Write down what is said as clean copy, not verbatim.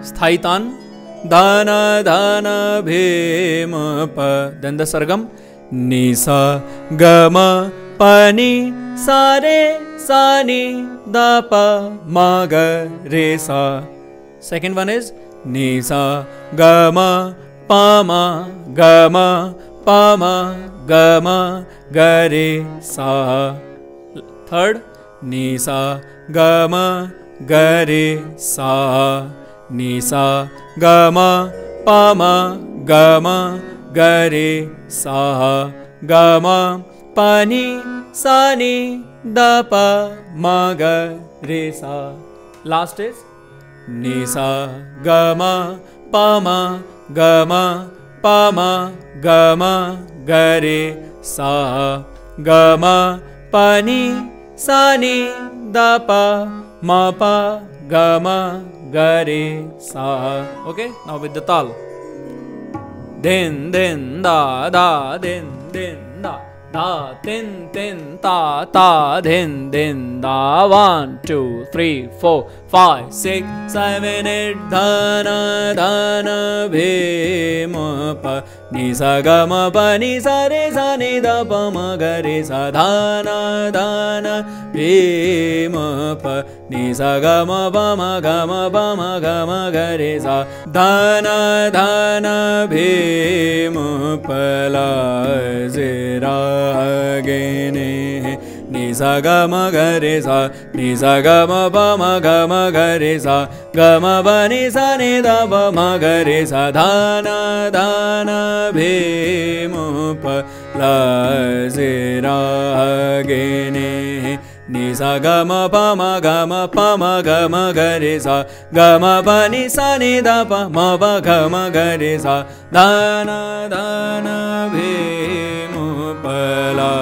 स्थायी तान, धन धन भीम प, then the sargam, ni sa ga ma pa ni sa re sa ni da pa ma ga re sa. Second one is ni sa ga ma pa ma ga ma pa ma ga ma ga re sa. Third, ni sa ga ma ga re sa, ni sa ga ma pa ma ga ma ga re sa, ga ma pa ni sa ni da pa ma ga re sa. Last is ni sa ga ma pa ma ga ma pa ma ga ma ga re sa, ga ma pa ni sa ni da pa ma pa ga ma ga re sa. Okay, now with the tal. Din din da da din din da da din din ta ta din din da. 1 2 3 4 5 6 7 8 dhana dhana bhim pa ni sa ga ma pa ni sa re sa ni da pa ma ga re sa, dhana dhana bhim pa ni sa ga ma pa ma ga ma pa ma ga ma ga re sa, dhana dhana bhim pa la zira ge ne ni sa ga ma ga re sa, ni sa ga ma pa ma ga ma ga re sa, ga ma pa ni sa ni da pa ma ga re sa, dhana dhana bhim pa la zira ge ne ni sa ga ma pa ma ga ma ga re sa, ga ma pa ni sa ni da pa ma pa ga ma ga re sa, dhana dhana bhim pa la